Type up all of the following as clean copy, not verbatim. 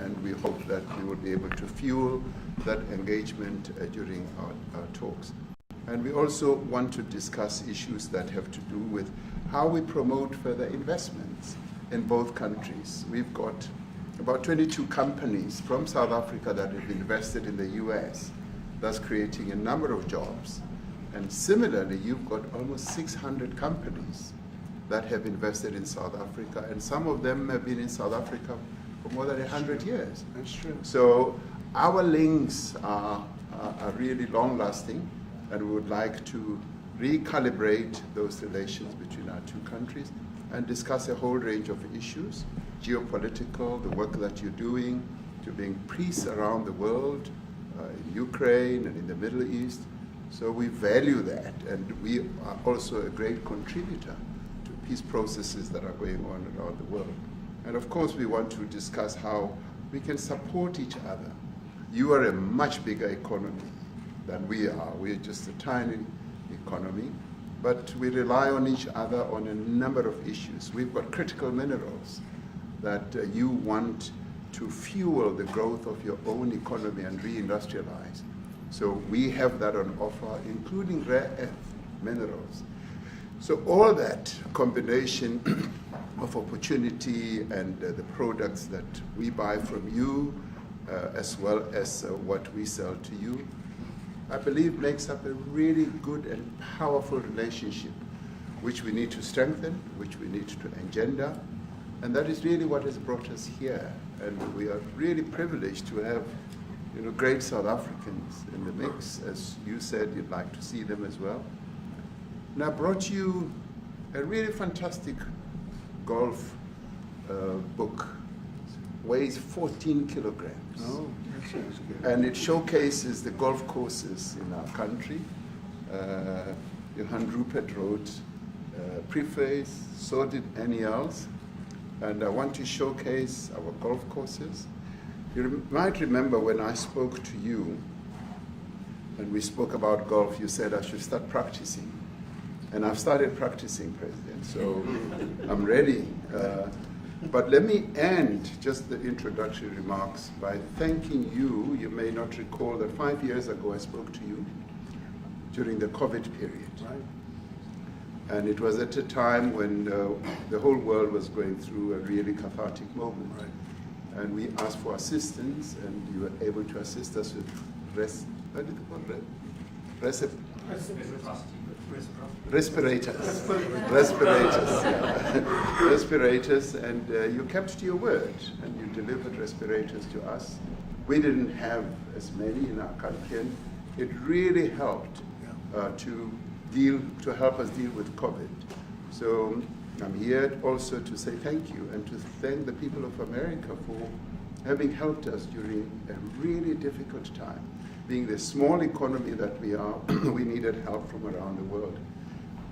and we hope that we will be able to fuel that engagement during our talks. And we also want to discuss issues that have to do with how we promote further investments in both countries. We've got about 22 companies from South Africa that have invested in the US, thus creating a number of jobs. And similarly, you've got almost 600 companies that have invested in South Africa, and some of them have been in South Africa for more than 100 years. That's true. So our links are really long-lasting, and we would like to recalibrate those relations between our two countries and discuss a whole range of issues, geopolitical, the work that you're doing to bring peace around the world, in Ukraine and in the Middle East. So we value that, and we are also a great contributor to peace processes that are going on around the world. And of course, we want to discuss how we can support each other. You are a much bigger economy than we are. We're just a tiny economy, but we rely on each other on a number of issues. We've got critical minerals that you want to fuel the growth of your own economy and reindustrialize. So we have that on offer, including rare earth minerals. So all that combination of opportunity and the products that we buy from you, as well as what we sell to you, I believe makes up a really good and powerful relationship, which we need to strengthen, which we need to engender. And that is really what has brought us here. And we are really privileged to have, great South Africans in the mix. As you said, you'd like to see them as well. And I brought you a really fantastic golf book. Weighs 14 kilograms. Oh, that sounds good. And it showcases the golf courses in our country. Johan Rupert wrote preface, so did Annie Els. And I want to showcase our golf courses. You might remember when I spoke to you, and we spoke about golf, you said I should start practicing. And I've started practicing, President, so I'm ready. But let me end just the introductory remarks by thanking you. You may not recall that 5 years ago I spoke to you during the COVID period. Right. And it was at a time when the whole world was going through a really cathartic moment. Right. And we asked for assistance, and you were able to assist us with respirators. Respirators, and you kept to your word, and you delivered respirators to us. We didn't have as many in our country, and it really helped to help us deal with COVID. So I'm here also to say thank you and to thank the people of America for having helped us during a really difficult time. Being the small economy that we are, we needed help from around the world.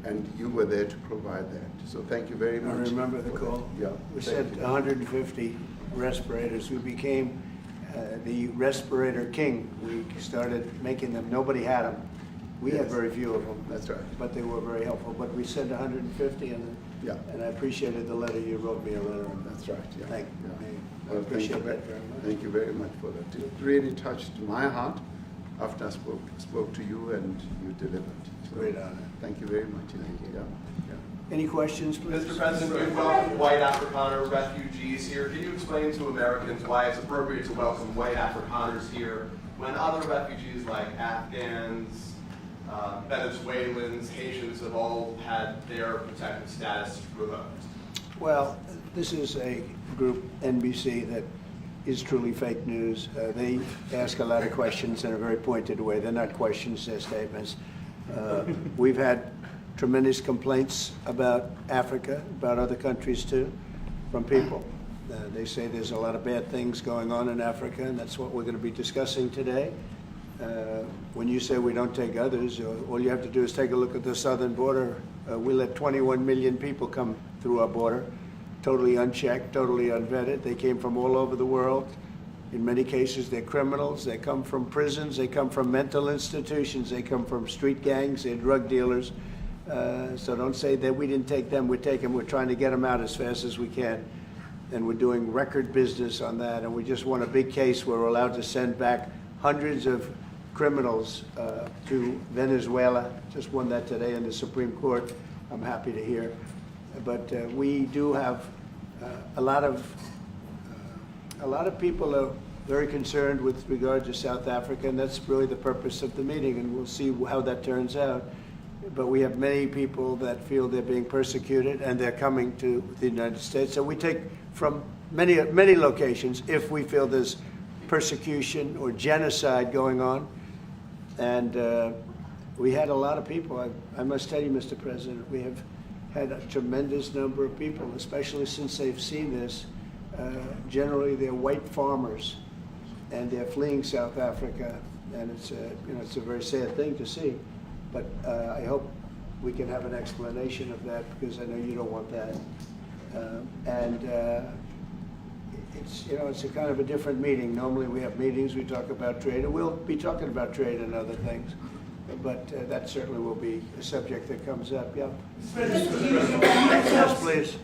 And you were there to provide that. So thank you very much. I remember the call. Yeah. We sent 150 respirators. We became the respirator king. We started making them. Nobody had them. We had very few of them. That's right. But they were very helpful. But we sent 150, and I appreciated the letter. You wrote me a letter. That's right. Yeah. Thank you. Well, I appreciate that very much. Thank you very much for that. It really touched my heart after I spoke to you, and you delivered. So, great honor. Thank you very much indeed. Yeah. Any questions, please? Mr. President, we welcome white Afrikaner refugees here. Can you explain to Americans why it's appropriate to welcome white Afrikaners here when other refugees like Afghans, Venezuelans, Haitians have all had their protected status revoked? Well, this is a group, NBC, that is truly fake news. They ask a lot of questions in a very pointed way. They're not questions, they're statements. We've had tremendous complaints about Africa, about other countries too, from people. They say there's a lot of bad things going on in Africa, and that's what we're going to be discussing today. When you say we don't take others, all you have to do is take a look at the southern border. We let 21 million people come through our border, totally unchecked, totally unvetted. They came from all over the world. In many cases, they're criminals. They come from prisons. They come from mental institutions. They come from street gangs. They're drug dealers. So don't say that we didn't take them. We take them. We're trying to get them out as fast as we can. and we're doing record business on that, and we just won a big case where we're allowed to send back hundreds of criminals to Venezuela. Just won that today in the Supreme Court, I'm happy to hear. But we do have a lot of people are very concerned with regard to South Africa, and that's really the purpose of the meeting, and we'll see how that turns out. But we have many people that feel they're being persecuted, and they're coming to the United States. So we take from many locations if we feel there's persecution or genocide going on. And we had a lot of people. I must tell you, Mr. President, we have had a tremendous number of people, especially since they've seen this. Generally, they're white farmers, and they're fleeing South Africa, and it's a very sad thing to see. But I hope we can have an explanation of that, because I know you don't want that. It's a kind of a different meeting. Normally we have meetings, we talk about trade, and we'll be talking about trade and other things. But that certainly will be a subject that comes up. Yeah. Yes, please.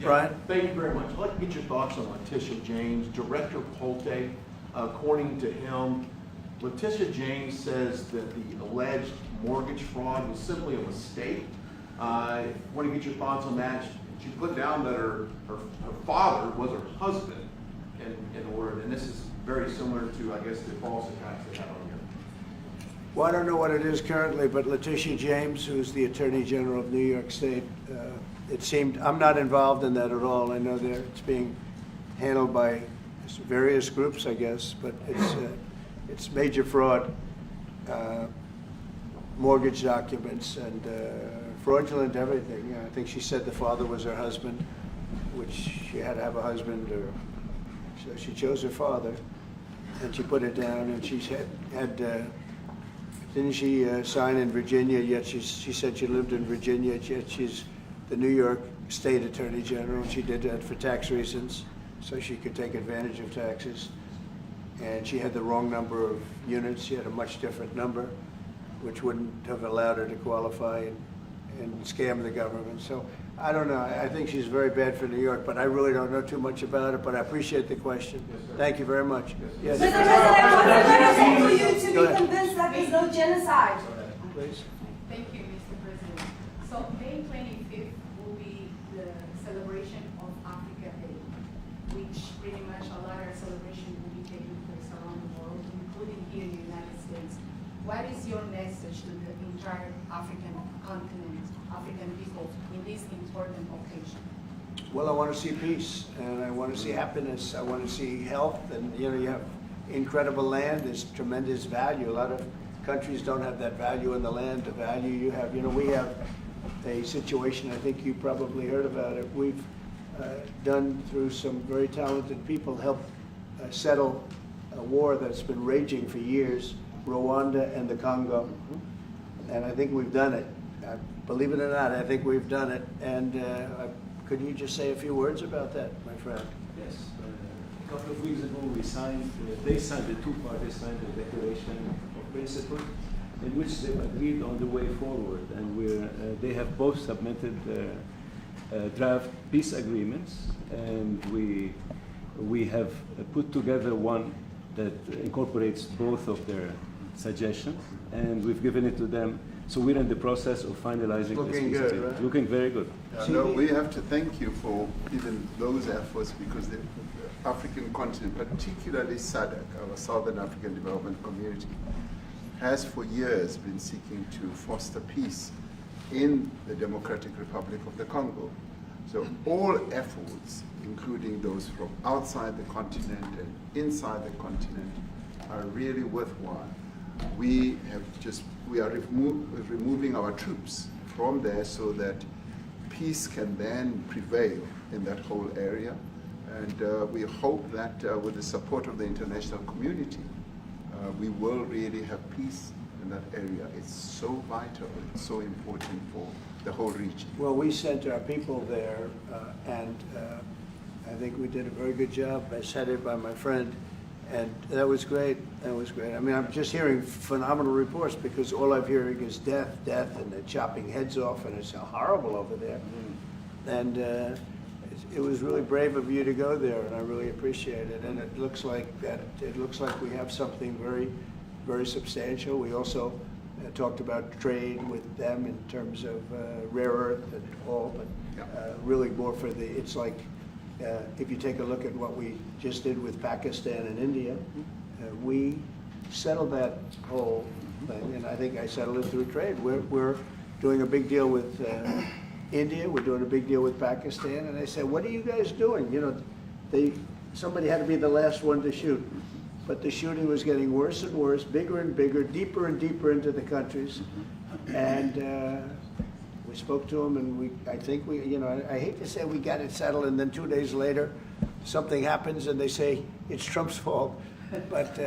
Brian? Thank you very much. I'd like to get your thoughts on Letitia James. Director Polte, according to him, Letitia James says that the alleged mortgage fraud was simply a mistake. I want to get your thoughts on that. She put down that her father was her husband in order, and this is very similar to, I guess, the false attacks they had on here. Well, I don't know what it is currently, but Letitia James, who's the Attorney General of New York State, it seemed, I'm not involved in that at all. I know it's being handled by various groups, I guess, but it's major fraud, mortgage documents, and fraudulent everything. I think she said the father was her husband, which she had to have a husband, or so she chose her father, and she put it down, and she had didn't she sign in Virginia, yet she said she lived in Virginia, yet she's the New York State Attorney General, and she did that for tax reasons, so she could take advantage of taxes. And she had the wrong number of units. She had a much different number, which wouldn't have allowed her to qualify and scam the government. So I don't know. I think she's very bad for New York, but I really don't know too much about it, but I appreciate the question. Yes, thank you very much. Yes. Mr. President, what's the for you to be convinced that there's no genocide? Please. Thank you, Mr. President. So May 25th will be the celebration of Africa Day, which pretty much a lot of celebration will be taking place around the world, including here in the United States. What is your message to the entire African continent, African people, in this important occasion? Well, I want to see peace, and I want to see happiness. I want to see health, and you have incredible land. There's tremendous value. A lot of countries don't have that value in the land, the value you have. We have a situation, I think you probably heard about it. We've done, through some very talented people, helped settle a war that's been raging for years, Rwanda and the Congo. And I think we've done it. Believe it or not, I think we've done it. And could you just say a few words about that, my friend? Yes. A couple of weeks ago, the two parties signed a declaration of principle in which they agreed on the way forward. And they have both submitted draft peace agreements, and we have put together one that incorporates both of their suggestions, and we've given it to them. So we're in the process of finalizing this peace agreement. Right? Looking very good. No, we have to thank you for even those efforts, because the African continent, particularly SADC, our Southern African Development Community, has for years been seeking to foster peace in the Democratic Republic of the Congo. So all efforts, including those from outside the continent and inside the continent, are really worthwhile. We are removing our troops from there so that peace can then prevail in that whole area. And we hope that with the support of the international community, we will really have peace in that area. It's so vital, it's so important for the whole region. Well, we sent our people there, and I think we did a very good job, as headed by my friend. And that was great. That was great. I mean, I'm just hearing phenomenal reports, because all I'm hearing is death, and they're chopping heads off, and it's horrible over there. And it was really brave of you to go there, and I really appreciate it. And it looks like we have something very, very substantial. We also talked about trade with them in terms of rare earth and all, but really more for the. It's like if you take a look at what we just did with Pakistan and India, we settled that whole thing, and I think I settled it through trade. We're doing a big deal with India. We're doing a big deal with Pakistan, and they said, "What are you guys doing?" You know, somebody had to be the last one to shoot, but the shooting was getting worse and worse, bigger and bigger, deeper and deeper into the countries, and we spoke to them, and I think you know, I hate to say we got it settled, and then 2 days later, something happens, and they say it's Trump's fault, but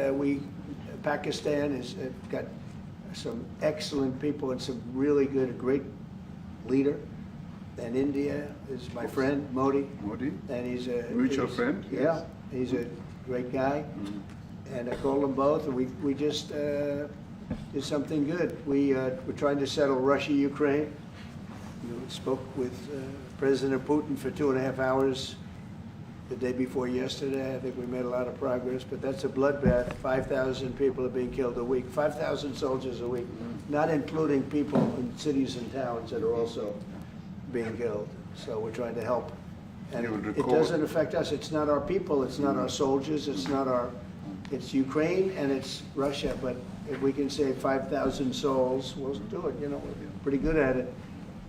Pakistan has got some excellent people and some really good, a great leader. And India is my friend, Modi. Modi? And he's a mutual friend? Yeah, Yes. he's a great guy. Mm-hmm. And I called them both, and we just did something good. We're trying to settle Russia, Ukraine. Spoke with President Putin for 2.5 hours the day before yesterday. I think we made a lot of progress, but that's a bloodbath. 5,000 people are being killed a week, 5,000 soldiers a week, not including people in cities and towns that are also being killed. So we're trying to help. And it doesn't affect us. It's not our people, it's not our soldiers, it's Ukraine and it's Russia, but if we can save 5,000 souls, we'll do it. You know, we're pretty good at it.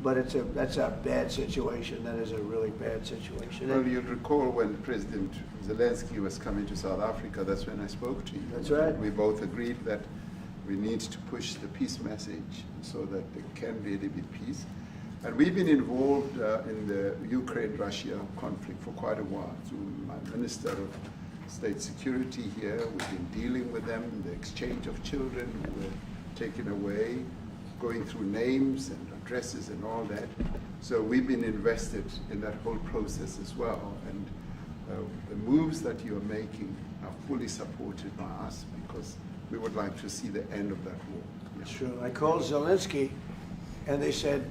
But that's a bad situation. That is a really bad situation. Well, you'll recall when President Zelensky was coming to South Africa, that's when I spoke to you. That's right. We both agreed that we need to push the peace message so that there can really be peace. And we've been involved in the Ukraine-Russia conflict for quite a while through my Minister of State Security here. We've been dealing with them, the exchange of children who were taken away, going through names and addresses and all that. So we've been invested in that whole process as well. And the moves that you're making are fully supported by us because we would like to see the end of that war. That's true. I called Zelensky, and they said,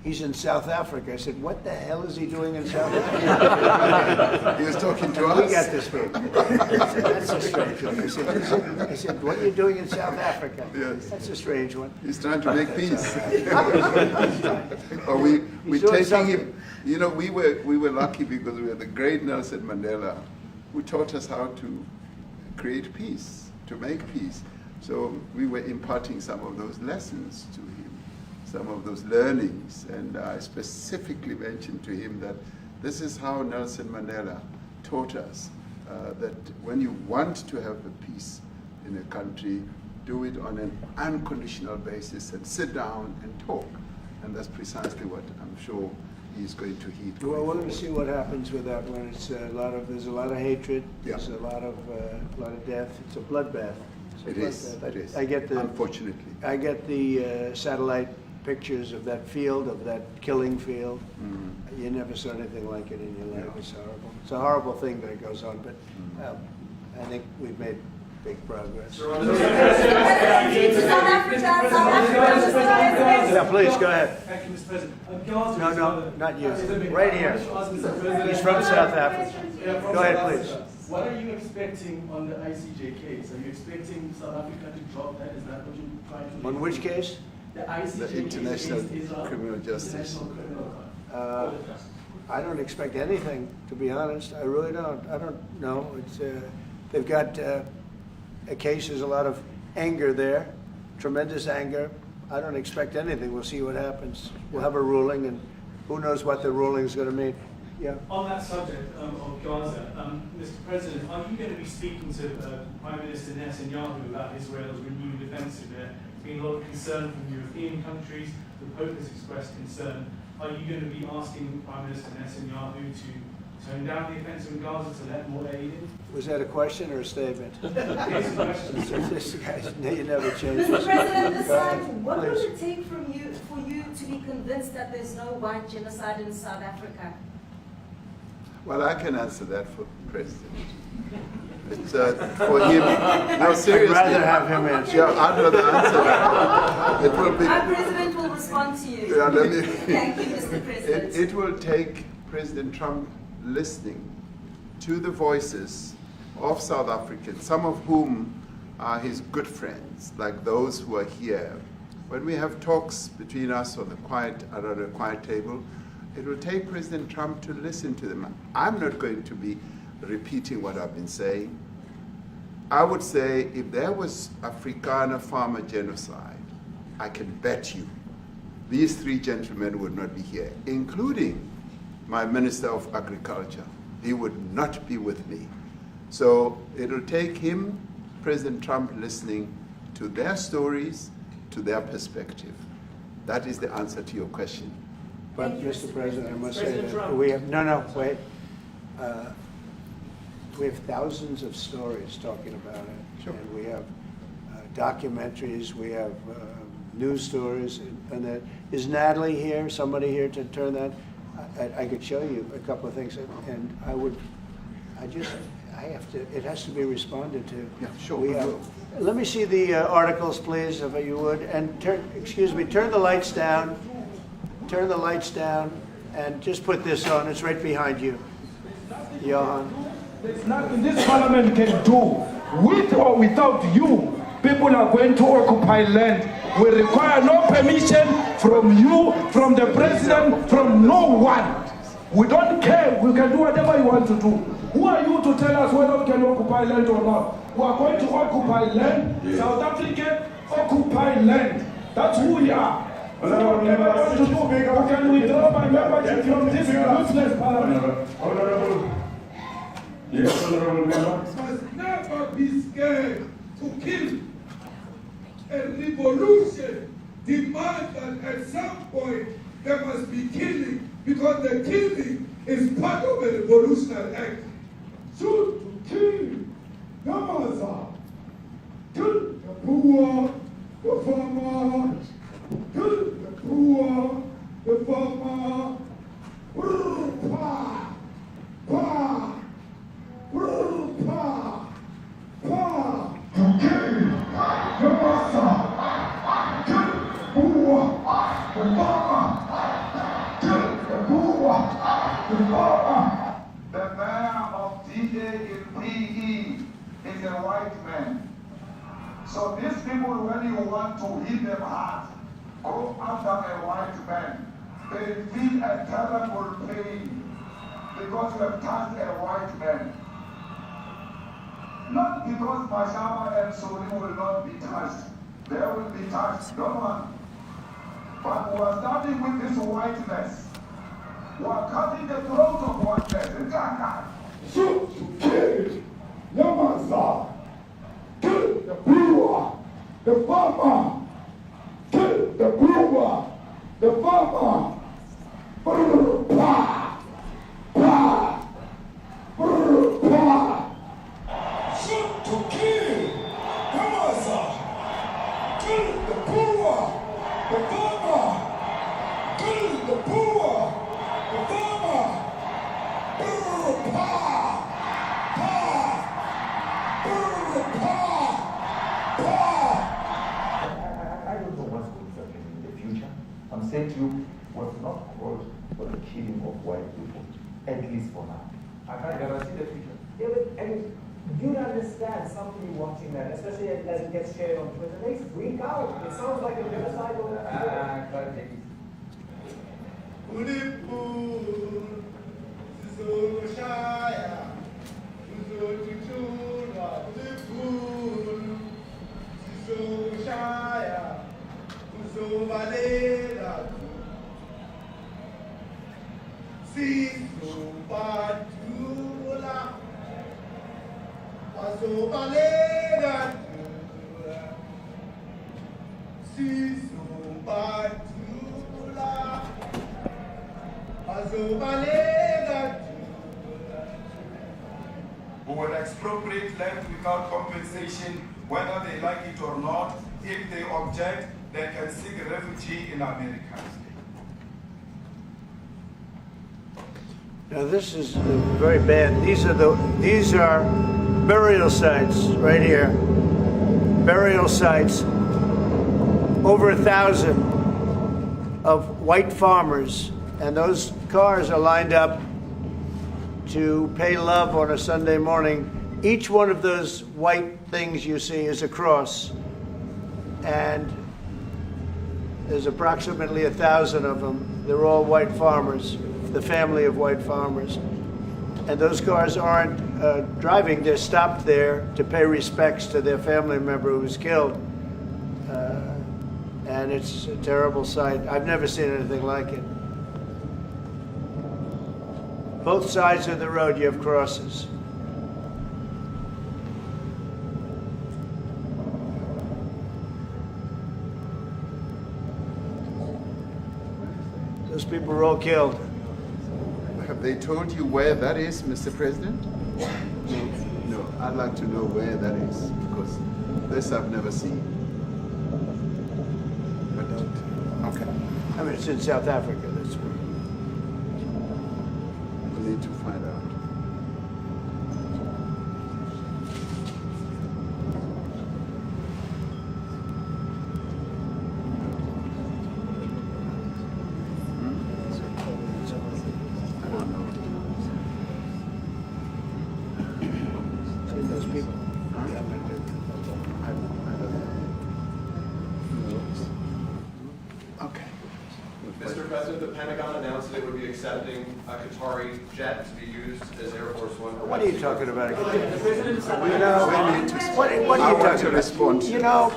he's in South Africa. I said, what the hell is he doing in South Africa? He was talking to us. We got this one. I said, that's a strange one. I said, what are you doing in South Africa? Yes. That's a strange one. He's trying to make peace. Or we taking him. You know, we were lucky because we had the great Nelson Mandela, who taught us how to create peace, to make peace. So we were imparting some of those lessons to him, some of those learnings, and I specifically mentioned to him that this is how Nelson Mandela taught us that when you want to have a peace in a country, do it on an unconditional basis and sit down and talk. And that's precisely what I'm sure he's going to heed. Well, we're going to see what happens with that when it's there's a lot of hatred, Yeah. there's a lot of death. It's a bloodbath. It is. It is. Unfortunately. I get the satellite pictures of that field, of that killing field. Mm-hmm. You never saw anything like it in your life. Yeah. It's horrible. It's a horrible thing that it goes on, but I think we've made big progress. Yeah, please, go ahead. Thank you, Mr. President. No, not you. Right here. He's from South Africa. Go ahead, please. What are you expecting on the ICJ case? Are you expecting South Africa to drop that? Is that what you're trying to do? On which case? The ICJ The International case Criminal Justice. International Criminal Court. I don't expect anything, to be honest. I really don't. I don't know. It's they've got a case. There's a lot of anger there, tremendous anger. I don't expect anything. We'll see what happens. We'll have a ruling, and who knows what the ruling is going to mean. Yeah. On that subject of Gaza, Mr. President, are you going to be speaking to Prime Minister Netanyahu about Israel's renewed offensive there? There's been a lot of concern from European countries. The Pope has expressed concern. Are you going to be asking Prime Minister Netanyahu to tone down the offensive in Gaza to let more aid in? Was that a question or a statement? It's a question. This guy's, you never change. Mr. President, decide what will it take for you to be convinced that there's no white genocide in South Africa? Well, I can answer that for the President. It's for him. No, seriously. I'd rather have him answer. Yeah, I'd rather answer that. It will be. Our President will respond to you. Yeah, let me, Thank you, Mr. President. It will take President Trump listening to the voices of South Africans, some of whom are his good friends, like those who are here. When we have talks between us on around a quiet table, it will take President Trump to listen to them. I'm not going to be repeating what I've been saying. I would say if there was Afrikaner farmer genocide, I can bet you these three gentlemen would not be here, including my Minister of Agriculture. He would not be with me. So it'll take him, President Trump, listening to their stories, to their perspective. That is the answer to your question. But, Thank you, Mr. President, I must say President that Trump. we have, wait. We have thousands of stories talking about it. Sure. And we have documentaries, we have news stories, and that. Is Natalie here, somebody here to turn that? I could show you a couple of things, and it has to be responded to. Yeah, sure, We we have, will. let me see the articles, please, if you would, and turn the lights down. Turn the lights down, and just put this on. It's right behind you, Johan. There's nothing this parliament can do. With or without you, people are going to occupy land. We require no permission from you, from the president, from no one. We don't care. We can do whatever you want to do. Who are you to tell us whether we can occupy land or not? We are going to occupy land. South African occupy land. That's who we are. So whatever you want to do, we can withdraw my membership from this useless parliament. Honorable. Yes, honorable member. Must never be scared to kill. A revolution demands that at some point there must be killing, because the killing is part of a revolutionary act. Shoot to kill, Gaza, kill the poor, the farmer, kill the poor, the farmer, pa, pa, pa, pa, to kill Gaza, kill the poor, the farmer, kill the poor, the farmer. The mayor of DA in PE is a white man. So these people, when you want to hit them hard, go after a white man. They feel a terrible pain because you have touched a white man. Not because Mashaba and Soli will not be touched. They will be touched, don't worry. But we are starting with this whiteness. We are cutting the throat of whiteness. Shoot to kill Yamaza, kill the brewer, the farmer, kill the brewer, the farmer. Pa, pa, pa. Shoot to kill Yamaza, kill the brewer, the farmer, kill the brewer, the farmer. I don't know what's going to happen in the future. I'm saying to you, was not called for the killing of white people, at least for now. I can't guarantee the future. Yeah, but I mean, you understand somebody watching that, especially as it gets shared on Twitter, they freak out. It sounds like a genocide over there. Who will expropriate land without compensation, whether they like it or not. If they object, they can seek refugee in America. Now this is very bad. These are burial sites right here. Burial sites. Over 1,000 of white farmers, and those cars are lined up to pay love on a Sunday morning. Each one of those white things you see is a cross. And there's approximately 1,000 of them. They're all white farmers, the family of white farmers. And those cars aren't driving, they're stopped there to pay respects to their family member who was killed. And it's a terrible sight. I've never seen anything like it. Both sides of the road you have crosses. Those people were all killed. Have they told you where that is, Mr. President? No, I'd like to know where that is, because this I've never seen. But, okay. I mean, it's in South Africa. That's where. We need to find out. Those people. Okay. Mr. President, the Pentagon announced that it would be accepting a Qatari jet to be used as Air Force One. What are you talking about? You know, what are you I want talking to about? respond. You know,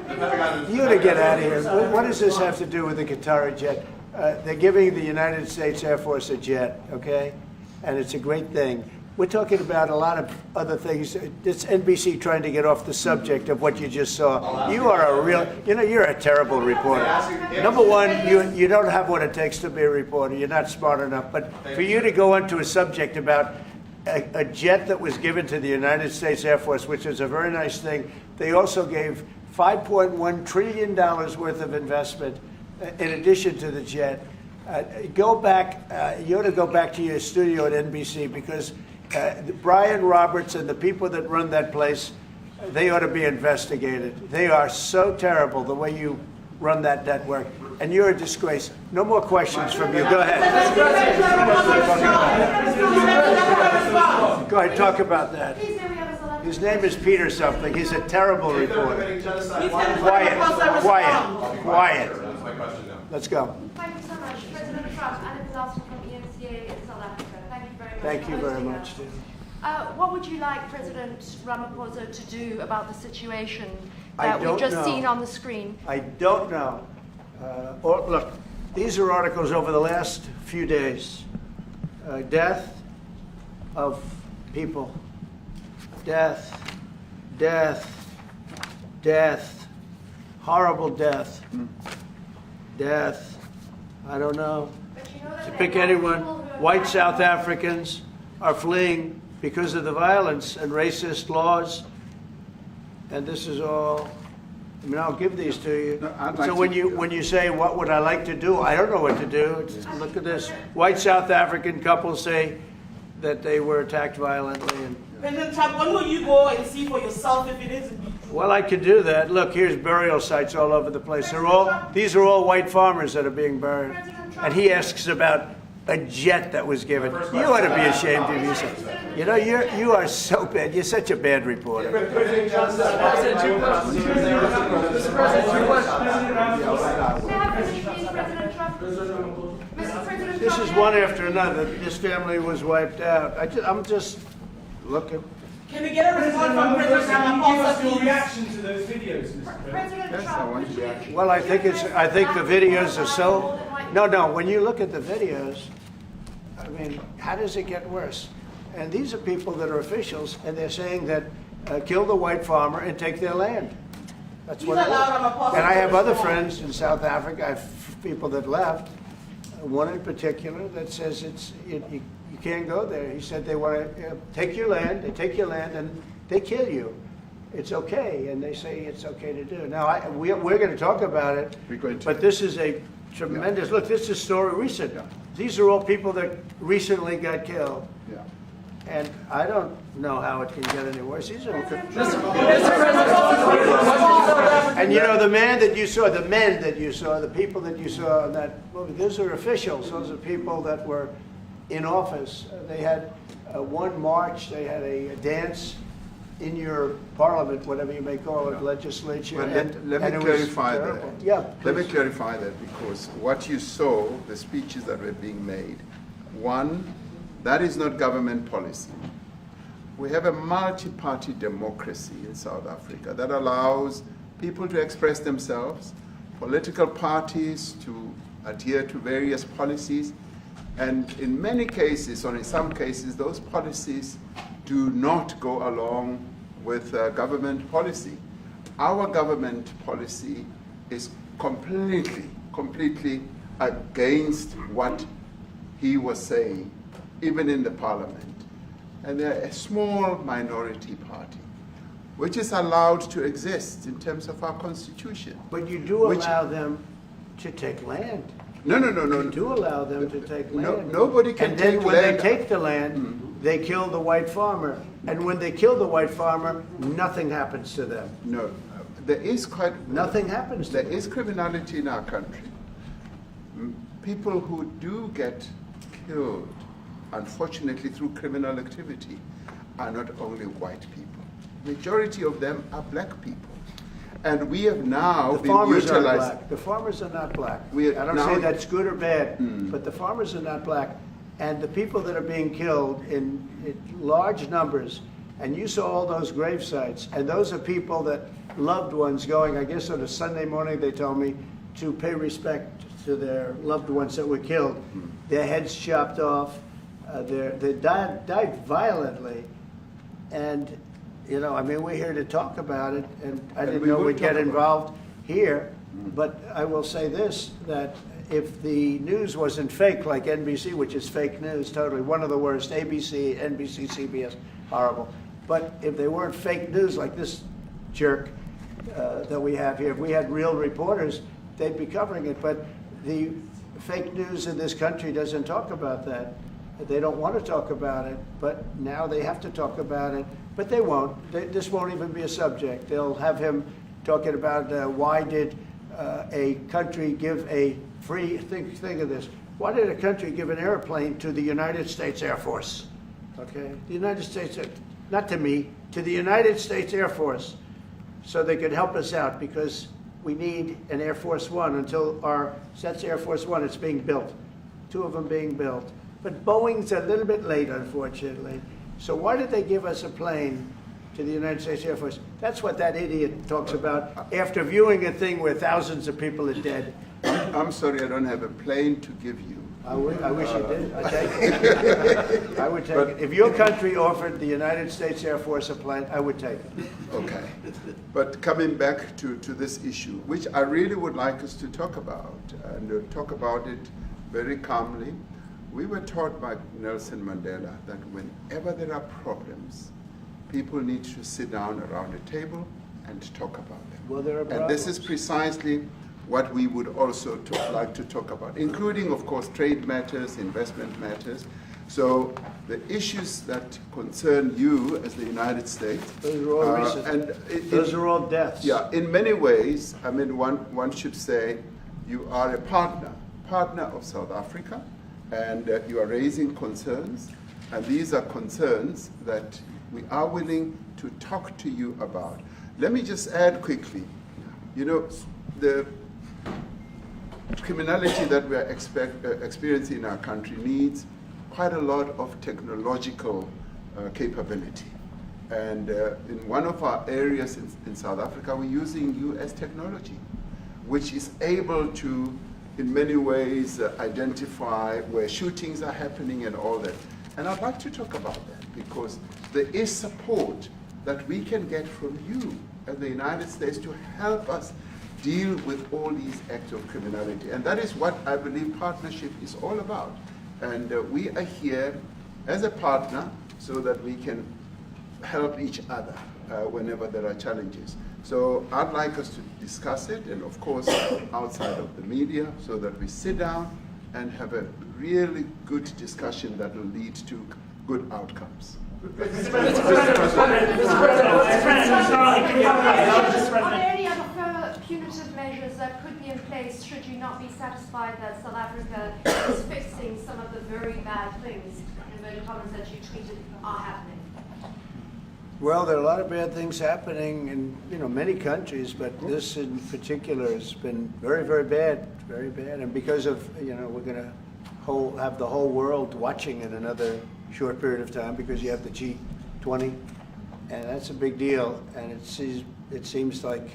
The Pentagon you to get out of here. What does this have to do with the Qatari jet? They're giving the United States Air Force a jet, okay? And it's a great thing. We're talking about a lot of other things. It's NBC trying to get off the subject of what you just saw. You are a real, you're a terrible reporter. Number one, you don't have what it takes to be a reporter. You're not smart enough. But for you to go into a subject about a jet that was given to the United States Air Force, which is a very nice thing, they also gave $5.1 trillion worth of investment in addition to the jet. Go back, you ought to go back to your studio at NBC, because Brian Roberts and the people that run that place, they ought to be investigated. They are so terrible the way you run that network, and you're a disgrace. No more questions from you. Go ahead. Go ahead, talk about that. His name is Peter something. He's a terrible reporter. Quiet. That's my question now. Let's go. Thank you so much. President Trump and a disaster from ENCA in South Africa. Thank you very much. Thank you for very hosting much, us. Steve. What would you like President Ramaphosa to do about the situation I that we've don't just know. seen on the screen? I don't know. Look, these are articles over the last few days. Death of people. Death. Horrible death. Death. I don't know. But you know that To there pick are anyone, people who are white South Africans are fleeing because of the violence and racist laws. And this is all, I mean, I'll give these to you. No, I'd like So to- when you say, what would I like to do? I don't know what to do. Look at this. White South African couples say that they were attacked violently. And, President Trump, when will you go and see for yourself if it is indeed true? well, I could do that. Look, here's burial sites all over the place. These are all white farmers that are being buried. And he asks about a jet that was given. You ought to be ashamed of yourself. You know, you are so bad. You're such a bad reporter. President, two questions. Mr. President, two questions. This is one after another. This family was wiped out. I'm just looking. Can we get a response from President Can you give Ramaphosa, us your please? reaction to those videos, Mr. President? President Yes, I Trump, want would to you- react. Well, I think the videos are so. No. When you look at the videos, I mean, how does it get worse? And these are people that are officials, and they're saying that kill the white farmer and take their land. That's what it is. Please allow Ramaphosa And I to have other respond. friends in South Africa. I have people that left. One in particular that says you can't go there. He said they want to take your land. They take your land and they kill you. It's okay, and they say it's okay to do. Now we're going to talk about it. We're going to. But this is a tremendous look. This is story recent. These are all people that recently got killed. Yeah. And I don't know how it can get any worse. These are, and you know, the men that you saw, the people that you saw in that movie, those are officials. Those are people that were in office. They had one march, they had a dance in your parliament, whatever you may call it, legislature. Well, and let me it was clarify terrible. that. Yeah, Let me please. clarify that, because what you saw, the speeches that were being made, one, that is not government policy. We have a multi-party democracy in South Africa that allows people to express themselves, political parties to adhere to various policies, and in many cases, or in some cases, those policies do not go along with government policy. Our government policy is completely against what he was saying, even in the parliament. And they're a small minority party, which is allowed to exist in terms of our constitution. But you do allow them to take land. No. You do allow them to take land. Nobody can and then take when land. they take the land, they kill the white farmer. And when they kill the white farmer, nothing happens to them. No, there is Nothing happens to There them. is criminality in our country. People who do get killed, unfortunately through criminal activity, are not only white people. Majority of them are black people. And we have now The been farmers are utilized. black. The farmers are not black. We I don't now- say that's good or bad, but the farmers are not black. And the people that are being killed in large numbers, and you saw all those grave sites, and those are people that loved ones going, I guess on a Sunday morning, they told me, to pay respect to their loved ones that were killed. Their heads chopped off, they died violently. And, you know, I mean, we're here to talk about it, and I didn't we know will we'd get talk about it. involved here, but I will say this, that if the news wasn't fake, like NBC, which is fake news, totally, one of the worst, ABC, NBC, CBS, horrible. But if they weren't fake news like this jerk that we have here, if we had real reporters, they'd be covering it. But the fake news in this country doesn't talk about that. They don't want to talk about it, but now they have to talk about it. But they won't. This won't even be a subject. They'll have him talking about why did a country give a free, think of this, why did a country give an airplane to the United States Air Force? Okay, the United States, not to me, to the United States Air Force, so they could help us out, because we need an Air Force One until that's Air Force One, it's being built. 2 of them being built. But Boeing's a little bit late, unfortunately. So why did they give us a plane to the United States Air Force? That's what that idiot talks about after viewing a thing where thousands of people are dead. I'm sorry, I don't have a plane to give you. I wish you did. I'd take it. I would take it. If your country offered the United States Air Force a plane, I would take it. Okay. But coming back to this issue, which I really would like us to talk about, and talk about it very calmly. We were taught by Nelson Mandela that whenever there are problems, people need to sit down around a table and talk about them. Well, there are And this is problems. precisely what we would also like to talk about, including, of course, trade matters, investment matters. So the issues that concern you as the United States. Those are all recent. Those are all deaths. Yeah, in many ways, I mean, one should say you are a partner of South Africa, and you are raising concerns, and these are concerns that we are willing to talk to you about. Let me just add quickly, you know, the criminality that we are experiencing in our country needs quite a lot of technological capability. And in one of our areas in South Africa, we're using US technology, which is able to, in many ways, identify where shootings are happening and all that. And I'd like to talk about that, because there is support that we can get from you as the United States to help us deal with all these acts of criminality. And that is what I believe partnership is all about. And we are here as a partner so that we can help each other whenever there are challenges. So I'd like us to discuss it, and of course outside of the media, so that we sit down and have a really good discussion that will lead to good outcomes. Are there any other further punitive measures that could be in place should you not be satisfied that South Africa is fixing some of the very bad things in the comments that you tweeted are happening? Well, there are a lot of bad things happening in many countries, but this in particular has been very, very bad, very bad. And because of we're going to have the whole world watching in another short period of time because you have the G20, and that's a big deal. And it seems like,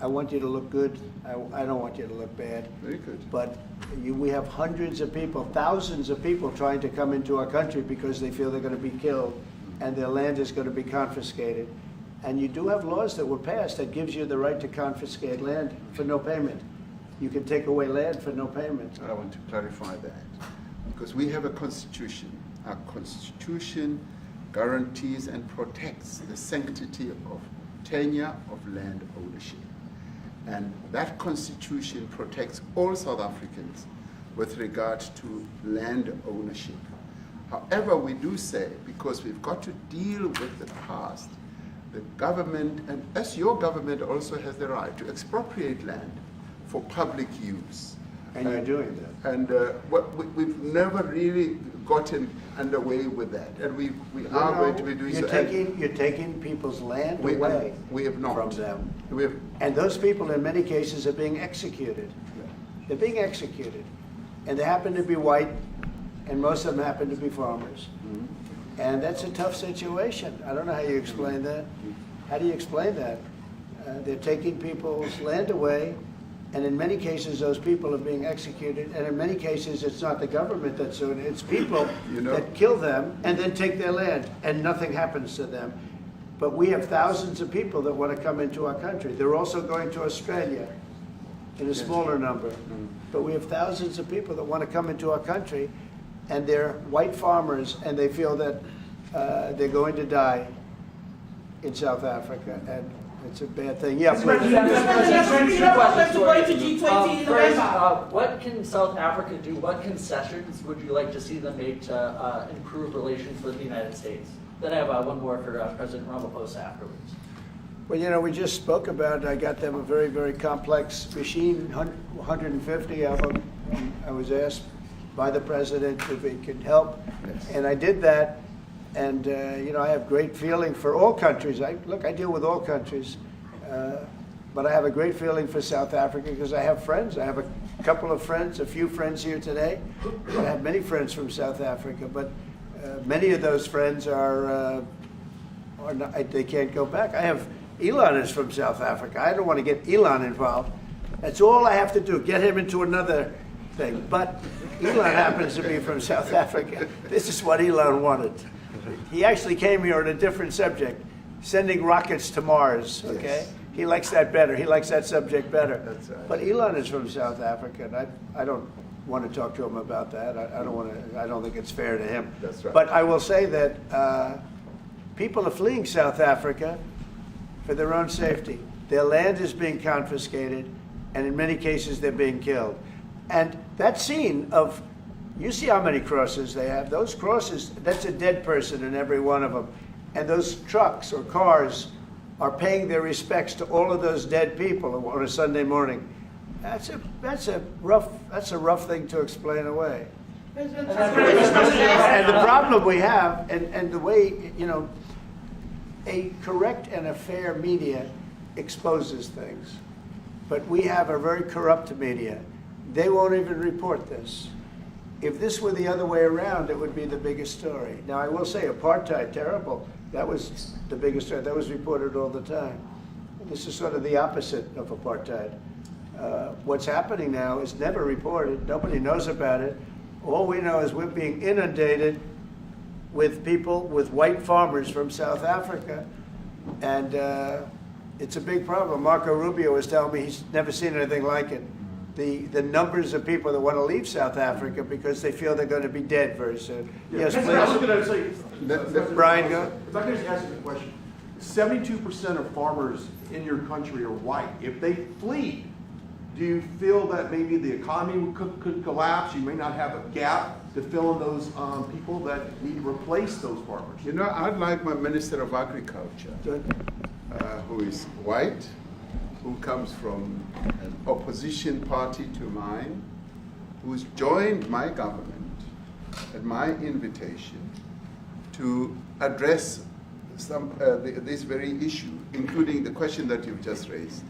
I want you to look good. I don't want you to look bad. Very good. But we have hundreds of people, thousands of people trying to come into our country because they feel they're going to be killed and their land is going to be confiscated. And you do have laws that were passed that gives you the right to confiscate land for no payment. You can take away land for no payment. I want to clarify that because we have a constitution. Our constitution guarantees and protects the sanctity of tenure of land ownership. And that constitution protects all South Africans with regard to land ownership. However, we do say, because we've got to deal with the past, the government, and as your government also has the right to expropriate land for public use. And you're doing that. And we've never really gotten underway with that. And we are going to be doing so. You're taking people's land away we have not. from them. We have, And those people in many cases are being executed. They're being executed. And they happen to be white, and most of them happen to be farmers. mm-hmm. And that's a tough situation. I don't know how you explain that. How do you explain that? They're taking people's land away, and in many cases those people are being executed, and in many cases it's not the government that's doing it, it's people that kill them and then take their land, and nothing happens to them. But we have thousands of people that want to come into our country. They're also going to Australia in a smaller number. But we have thousands of people that want to come into our country, and they're white farmers, and they feel that they're going to die in South Africa, and it's a bad thing. Yeah, please. What can South Africa do? What concessions would you like to see them make to improve relations with the United States? Then I have one more for President Ramaphosa afterwards. Well, we just spoke about, I got them a very, very complex machine, 150 of them. I was asked by the president if it could help, and I did that. And, I have great feeling for all countries. I deal with all countries, but I have a great feeling for South Africa because I have friends. I have a couple of friends, a few friends here today. I have many friends from South Africa, but many of those friends are not, they can't go back. I have, Elon is from South Africa. I don't want to get Elon involved. That's all I have to do, get him into another thing. But Elon happens to be from South Africa. This is what Elon wanted. He actually came here on a different subject, sending rockets to Mars, okay? Yes. He likes that better. He likes that subject better. That's right. But Elon is from South Africa, and I don't want to talk to him about that. I don't think it's fair to him. That's right. But I will say that people are fleeing South Africa for their own safety. Their land is being confiscated, and in many cases they're being killed. And that scene of, you see how many crosses they have. Those crosses, that's a dead person in every one of them. And those trucks or cars are paying their respects to all of those dead people on a Sunday morning. That's a rough thing to explain away. And the problem we have, and the way, a correct and a fair media exposes things. But we have a very corrupt media. They won't even report this. If this were the other way around, it would be the biggest story. Now, I will say apartheid, terrible. That was the biggest story. That was reported all the time. This is sort of the opposite of apartheid. What's happening now is never reported. Nobody knows about it. All we know is we're being inundated with people, with white farmers from South Africa. And it's a big problem. Marco Rubio was telling me he's never seen anything like it. The numbers of people that want to leave South Africa because they feel they're going to be dead very soon. Yes, please. I was going to say, Brian, go. If I could just ask you a question. 72% of farmers in your country are white. If they flee, do you feel that maybe the economy could collapse? You may not have a gap to fill in those people that need to replace those farmers. I'd like my Minister of Agriculture, who is white, who comes from an opposition party to mine, who's joined my government at my invitation, to address this very issue, including the question that you've just raised.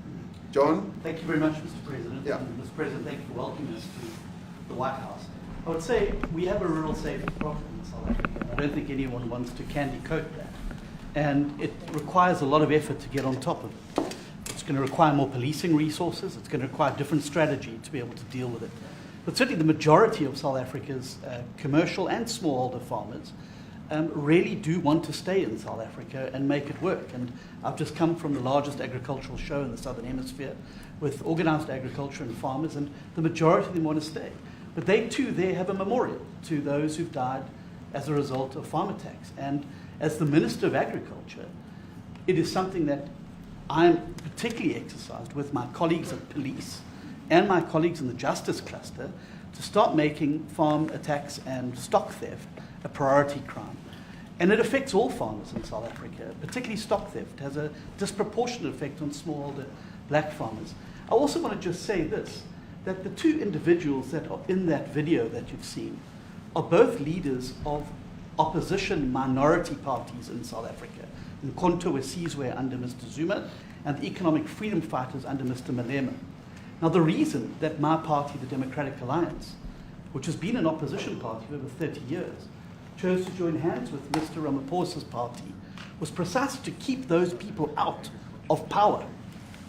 John? Thank you very much, Mr. President. Yeah. And Mr. President, thank you for welcoming us to the White House. I would say we have a rural safety problem in South Africa. I don't think anyone wants to candy coat that. And it requires a lot of effort to get on top of it. It's going to require more policing resources. It's going to require different strategy to be able to deal with it. But certainly the majority of South Africa's commercial and smallholder farmers really do want to stay in South Africa and make it work. And I've just come from the largest agricultural show in the Southern Hemisphere with organized agriculture and farmers, and the majority of them want to stay. But they too there have a memorial to those who've died as a result of farm attacks. And as the Minister of Agriculture, it is something that I'm particularly exercised with my colleagues at police and my colleagues in the justice cluster to start making farm attacks and stock theft a priority crime. And it affects all farmers in South Africa, particularly stock theft. It has a disproportionate effect on smallholder black farmers. I also want to just say this, that the two individuals that are in that video that you've seen are both leaders of opposition minority parties in South Africa. Nkonto Wesizwe under Mr. Zuma and the economic freedom fighters under Mr. Malema. Now the reason that my party, the Democratic Alliance, which has been an opposition party for over 30 years, chose to join hands with Mr. Ramaphosa's party was precisely to keep those people out of power.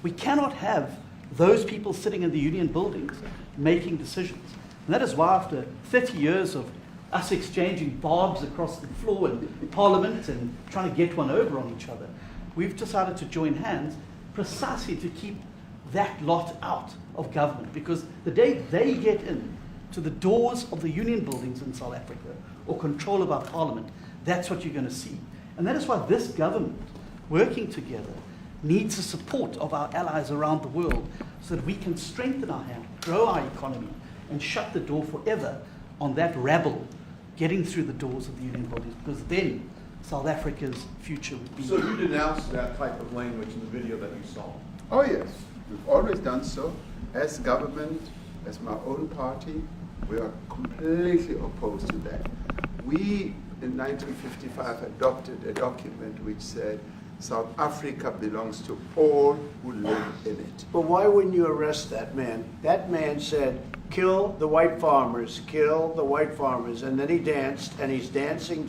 We cannot have those people sitting in the union buildings making decisions. And that is why after 30 years of us exchanging barbs across the floor in Parliament and trying to get one over on each other, we've decided to join hands precisely to keep that lot out of government. Because the day they get in to the doors of the union buildings in South Africa or control of our Parliament, that's what you're going to see. And that is why this government, working together, needs the support of our allies around the world so that we can strengthen our hand, grow our economy, and shut the door forever on that rabble getting through the doors of the union bodies, because then South Africa's future would be... So you denounced that type of language in the video that you saw? Oh yes, we've always done so. As government, as my own party, we are completely opposed to that. We, in 1955, adopted a document which said South Africa belongs to all who live in it. But why wouldn't you arrest that man? That man said, kill the white farmers, kill the white farmers. And then he danced, and he's dancing,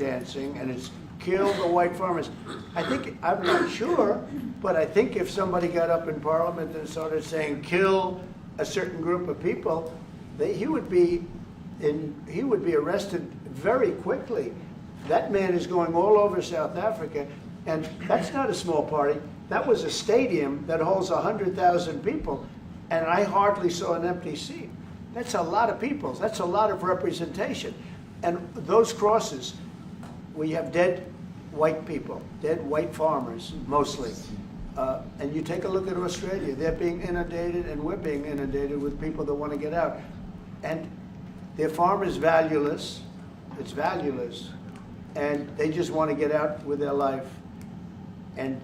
and it's kill the white farmers. I think, I'm not sure, but I think if somebody got up in Parliament and started saying kill a certain group of people, he would be arrested very quickly. That man is going all over South Africa, and that's not a small party. That was a stadium that holds 100,000 people, and I hardly saw an empty seat. That's a lot of people. That's a lot of representation. And those crosses, we have dead white people, dead white farmers, mostly. And you take a look at Australia, they're being inundated, and we're being inundated with people that want to get out. And their farm is valueless, it's valueless, and they just want to get out with their life. And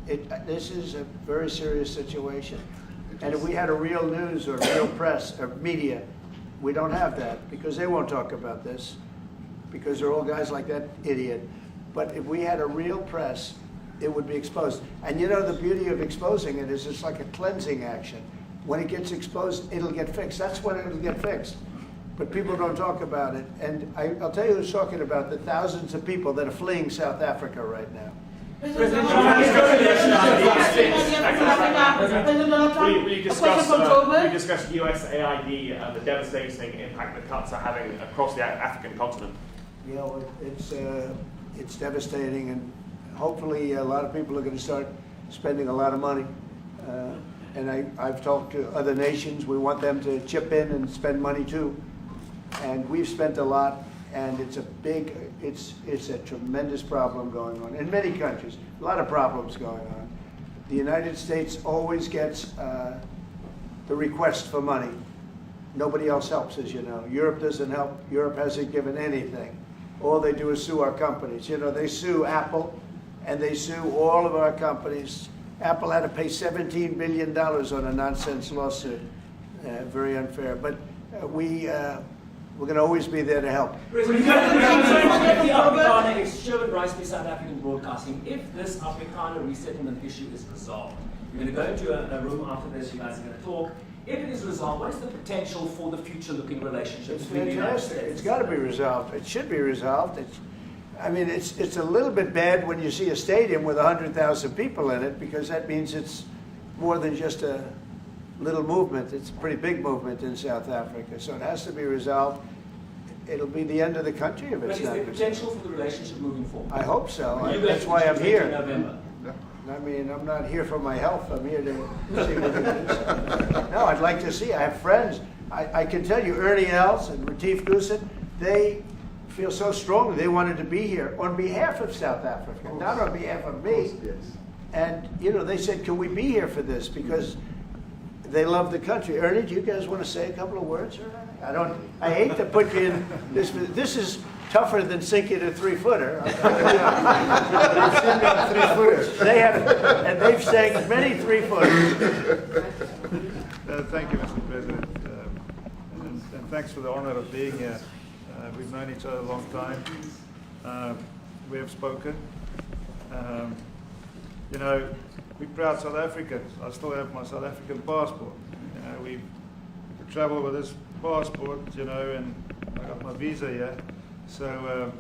this is a very serious situation. And if we had a real news or real press or media, we don't have that because they won't talk about this because they're all guys like that idiot. But if we had a real press, it would be exposed. And you know, the beauty of exposing it is it's like a cleansing action. When it gets exposed, it'll get fixed. That's when it'll get fixed. But people don't talk about it. And I'll tell you who's talking about the thousands of people that are fleeing South Africa right now. President will you discuss USAID and the devastating impact that cuts are having across the African continent? You know, it's devastating, and hopefully a lot of people are going to start spending a lot of money. And I've talked to other nations. We want them to chip in and spend money too. And we've spent a lot, and it's a tremendous problem going on in many countries. A lot of problems going on. The United States always gets the request for money. Nobody else helps, as you know. Europe doesn't help. Europe hasn't given anything. All they do is sue our companies. You know, they sue Apple, and they sue all of our companies. Apple had to pay $17 billion on a nonsense lawsuit. Very unfair. But we We're going to always be there to help. President, the Afrikaner is Sherwood Rice by South African Broadcasting. If this Afrikaner resettlement issue is resolved, you're going to go into a room after this, you guys are going to talk. If it is resolved, what is the potential for the future-looking relationships It's between the United fantastic. States? It's got to be resolved. It should be resolved. It's a little bit bad when you see a stadium with 100,000 people in it, because that means it's more than just a little movement. It's a pretty big movement in South Africa. So it has to be resolved. It'll be the end of the country if But it's is not there resolved. potential for the relationship moving forward? I hope so. Are you That's going why to I'm G20 in here. November? I mean, I'm not here for my health. I'm here to see what it is. No, I'd like to see. I have friends. I can tell you, Ernie Els and Retief Goosen, they feel so strongly they wanted to be here on behalf of South Africa, not on behalf of me. And, you know, they said, can we be here for this? Because they love the country. Ernie, do you guys want to say a couple of words? I hate to put you in this. This is tougher than sinking a 3-footer. They have, and they've sank many 3-footers. Thank you, Mr. President, and thanks for the honor of being here. We've known each other a long time. We have spoken. You know, we're proud South Africans. I still have my South African passport. You know, we travel with this passport, you know, and I got my visa here. So,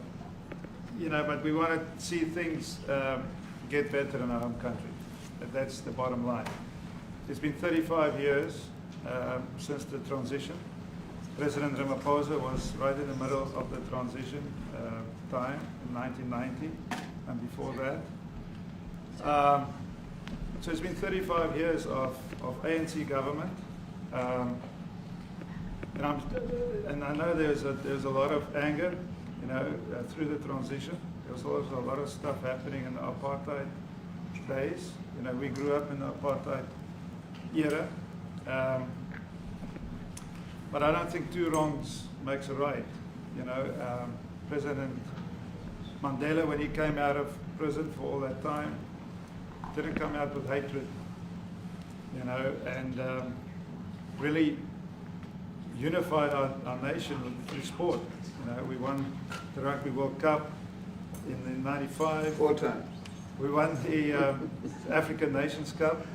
you know, but we want to see things get better in our home country. That's the bottom line. It's been 35 years since the transition. President Ramaphosa was right in the middle of the transition time in 1990 and before that. So it's been 35 years of ANC government. And I know there's a lot of anger, you know, through the transition. There was also a lot of stuff happening in the apartheid days. You know, we grew up in the apartheid era. But I don't think two wrongs makes a right. You know, President Mandela, when he came out of prison for all that time, didn't come out with hatred, you know, and really unified our nation through sport. You know, we won the Rugby World Cup in '95. 4 times. We won the African Nations Cup,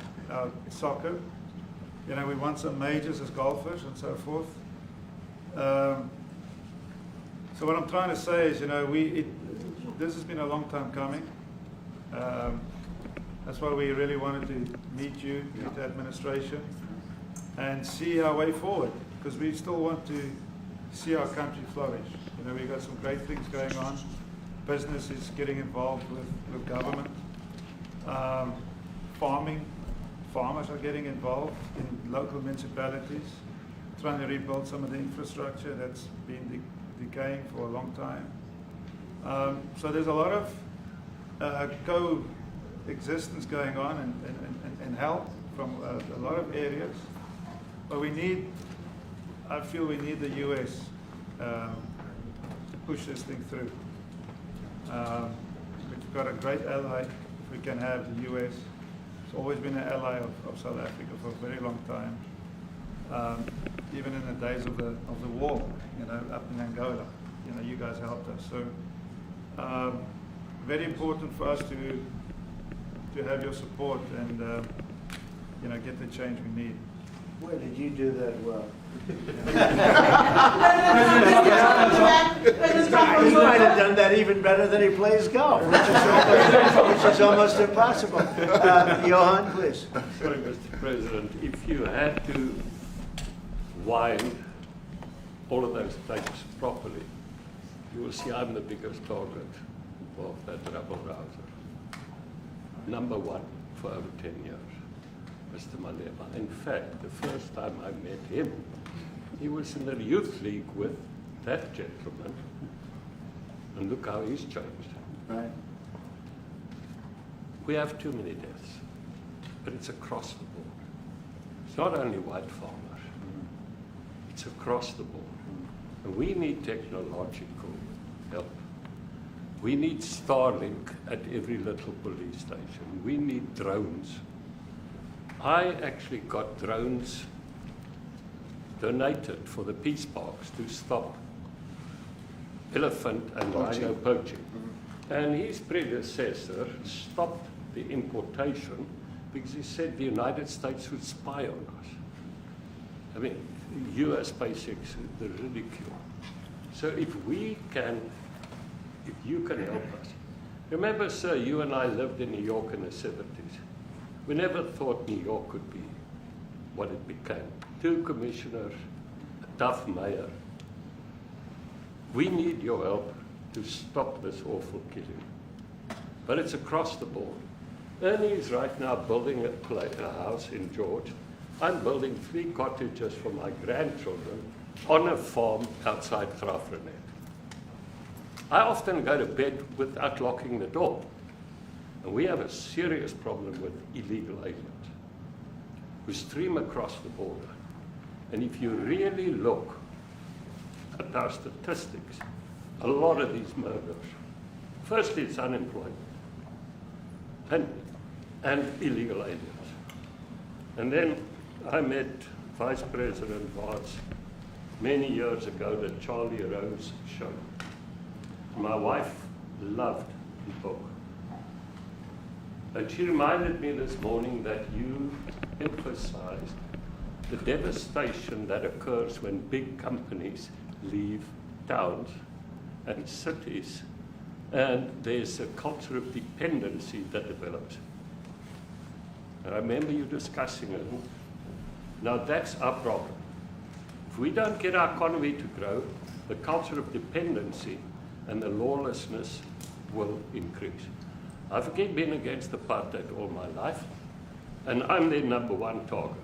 soccer. You know, we won some majors as golfers and so forth. So what I'm trying to say is, you know, this has been a long time coming. That's why we really wanted to meet you, meet the administration, and see our way forward, because we still want to see our country flourish. You know, we've got some great things going on. Business is getting involved with government. Farmers are getting involved in local municipalities, trying to rebuild some of the infrastructure that's been decaying for a long time. So there's a lot of coexistence going on and help from a lot of areas. But I feel we need the U.S. to push this thing through. We've got a great ally if we can have the U.S. It's always been an ally of South Africa for a very long time, even in the days of the war, you know, up in Angola. You know, you guys helped us. So very important for us to have your support and you know, get the change we need. Where did you do that well? You might have done that even better than he plays golf, which is almost impossible. Johan, please. Sorry, Mr. President, if you had to wind all of those tapes properly, you will see I'm the biggest target of that rabble-rouser. #1 for over 10 years. Mr. Malema. In fact, the first time I met him, he was in the youth league with that gentleman, and look how he's changed. Right. We have too many deaths, but it's across the board. It's not only white farmers, it's across the board. And we need technological help. We need Starlink at every little police station. We need drones. I actually got drones donated for the peace parks to stop elephant and rhino poaching. And his predecessor stopped the importation because he said the United States would spy on us. I mean, US basics, the ridicule. So if you can help us. Remember, sir, you and I lived in New York in the 70s. We never thought New York could be what it became. 2 commissioners, a tough mayor. We need your help to stop this awful killing. But it's across the board. Ernie is right now building a house in George. I'm building 3 cottages for my grandchildren on a farm outside Grafrenet. I often go to bed without locking the door. And we have a serious problem with illegal aliens who stream across the border. And if you really look at our statistics, a lot of these murders, firstly it's unemployment and illegal aliens. And then I met Vice President Bartz many years ago, the Charlie Rose show. My wife loved the book. And she reminded me this morning that you emphasized the devastation that occurs when big companies leave towns and cities, and there's a culture of dependency that develops. And I remember you discussing it. Now that's our problem. If we don't get our economy to grow, the culture of dependency and the lawlessness will increase. I've again been against apartheid all my life, and I'm their #1 target.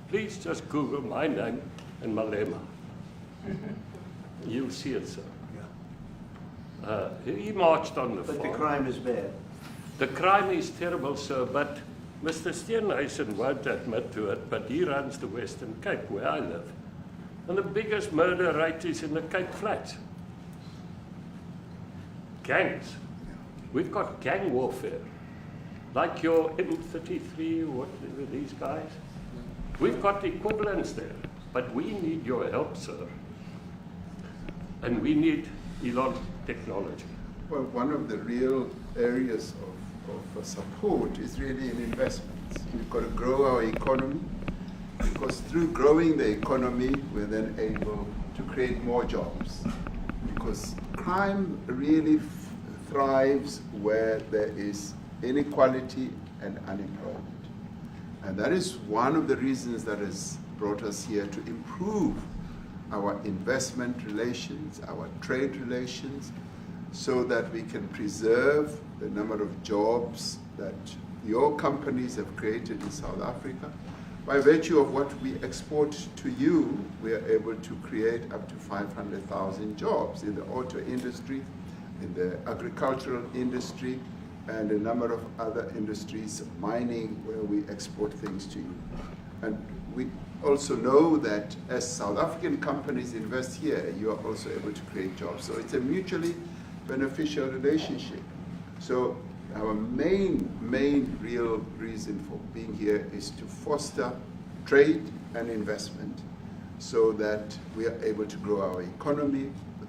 Please just Google my name and Malema. You'll see it, sir. He marched on the farm. But the crime is bad. The crime is terrible, sir, but Mr. Steenhuisen won't admit to it, but he runs the Western Cape, where I live. And the biggest murder rate is in the Cape Flats. Gangs. We've got gang warfare. Like your M33, what are these guys? We've got the equivalents there. But we need your help, sir. And we need Elon technology. Well, one of the real areas of support is really in investments. We've got to grow our economy, because through growing the economy, we're then able to create more jobs. Because crime really thrives where there is inequality and unemployment. And that is one of the reasons that has brought us here, to improve our investment relations, our trade relations, so that we can preserve the number of jobs that your companies have created in South Africa. By virtue of what we export to you, we are able to create up to 500,000 jobs in the auto industry, in the agricultural industry, and a number of other industries, mining, where we export things to you. And we also know that as South African companies invest here, you are also able to create jobs. So it's a mutually beneficial relationship. So our main real reason for being here is to foster trade and investment, so that we are able to grow our economy with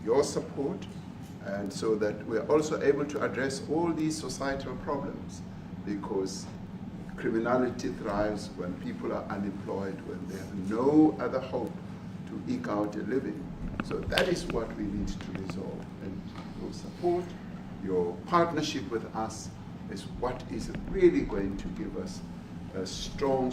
your support, and so that we are also able to address all these societal problems, because criminality thrives when people are unemployed, when they have no other hope to eke out a living. So that is what we need to resolve. And your support, your partnership with us is what is really going to give us a strong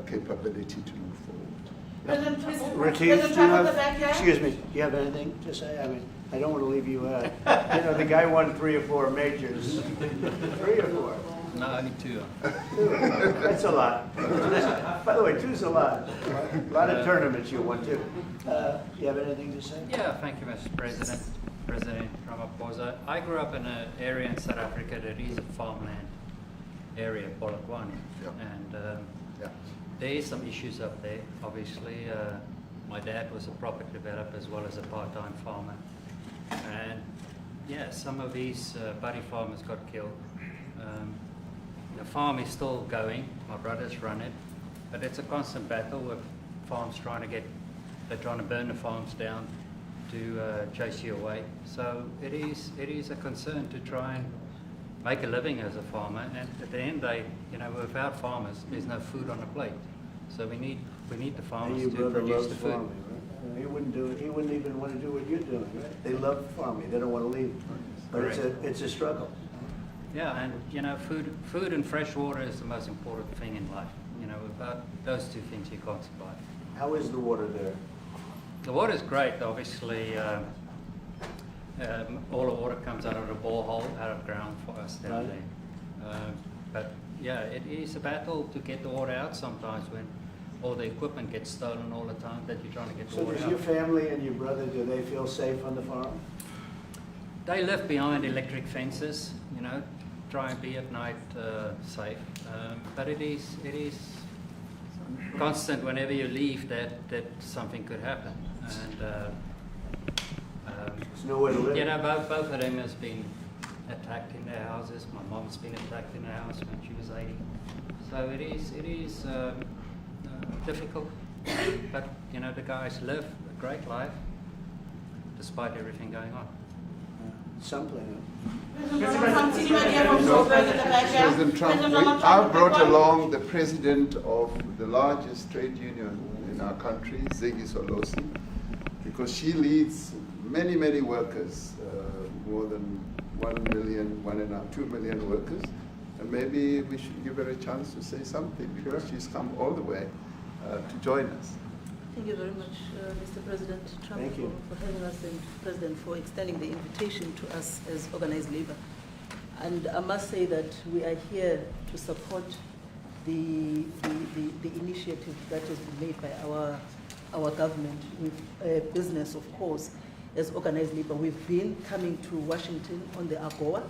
capability to move forward. Retief, President do you Trump have, back here? excuse me, do you have anything to say? I mean, I don't want to leave you out. You know, the guy won 3 or 4 majors. 3 or 4? No, only 2. 2. That's a lot. By the way, 2's a lot. A lot of tournaments you won too. Do you have anything to say? Yeah, thank you, Mr. President. President Ramaphosa. I grew up in an area in South Africa that is a farmland area, Polokwane. And there is some issues up there. Obviously, my dad was a property developer as well as a part-time farmer. And yeah, some of these buddy farmers got killed. The farm is still going. My brothers run it. But it's a constant battle with farms they're trying to burn the farms down to chase you away. So it is a concern to try and make a living as a farmer. And at the end, without farmers, there's no food on the plate. So we need the farmers Your to brother produce loves the food. farming, right? He wouldn't do it. He wouldn't even want to do what you're doing, right? They love farming. They don't want to leave. But it's a struggle. Yeah, and food and fresh water is the most important thing in life. Without those two things, you can't survive. How is the water there? The water is great. Obviously, all the water comes out of the borehole, out of ground for us down there. But yeah, it is a battle to get the water out sometimes when all the equipment gets stolen all the time that you're trying to get the So water does out. your family and your brother, do they feel safe on the farm? They live behind electric fences, try and be at night safe. But it is constant whenever you leave that something could happen. And there's nowhere to live. Both of them has been attacked in their houses. My mom's been attacked in her house when she was 80. So it is difficult. But the guys live a great life despite everything going on. Something. President Trump, I brought along the president of the largest trade union in our country, Ziggy Solosi, because she leads many, many workers, more than 1 million, 2 million workers. And maybe we should give her a chance to say something because she's come all the way to join us. Thank you very much, Mr. President Trump, Thank you. for having us, and President, for extending the invitation to us as organized labor. And I must say that we are here to support the initiative that has been made by our government with business, of course, as organized labor. We've been coming to Washington on the AGOA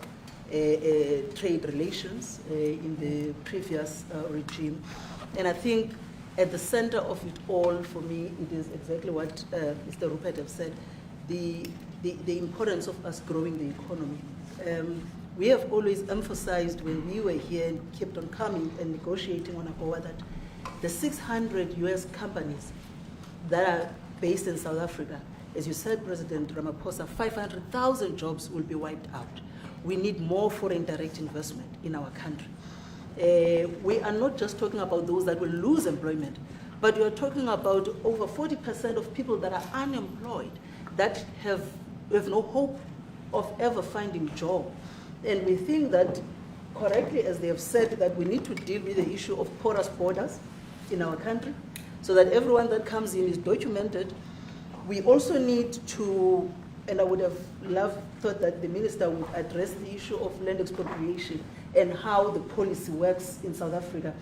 trade relations in the previous regime. And I think at the center of it all, for me, it is exactly what Mr. Rupert has said, the importance of us growing the economy. We have always emphasized when we were here and kept on coming and negotiating on AGOA that the 600 US companies that are based in South Africa, as you said, President Ramaphosa, 500,000 jobs will be wiped out. We need more foreign direct investment in our country. We are not just talking about those that will lose employment, but we are talking about over 40% of people that are unemployed, that have no hope of ever finding a job. And we think that, correctly, as they have said, that we need to deal with the issue of porous borders in our country, so that everyone that comes in is documented. We also need to, and I would have thought that the minister would address the issue of land expropriation and how the policy works in South Africa.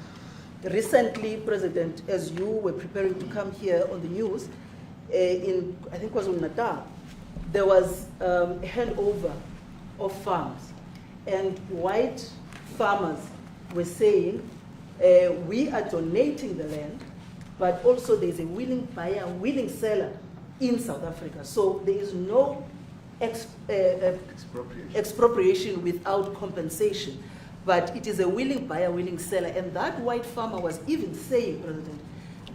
Recently, President, as you were preparing to come here on the news, in, I think it was in Natal, there was a handover of farms. And white farmers were saying, we are donating the land, but also there's a willing buyer, willing seller in South Africa. So there is no expropriation without compensation. But it is a willing buyer, willing seller. And that white farmer was even saying, President,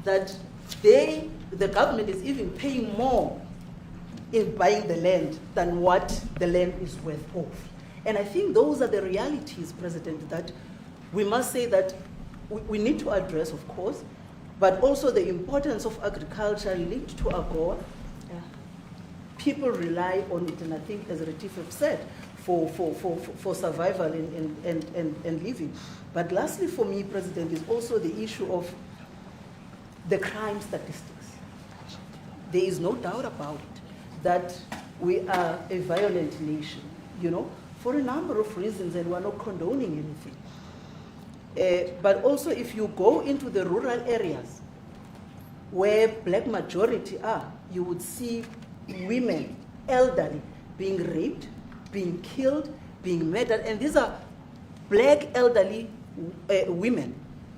that the government is even paying more in buying the land than what the land is worth of. And I think those are the realities, President, that we must say that we need to address, of course, but also the importance of agriculture linked to AGOA. People rely on it, and I think, as Retief have said, for survival and living. But lastly for me, President, is also the issue of the crime statistics. There is no doubt about it that we are a violent nation, for a number of reasons, and we're not condoning anything. But also if you go into the rural areas where black majority are, you would see women, elderly, being raped, being killed, being murdered, and these are black elderly women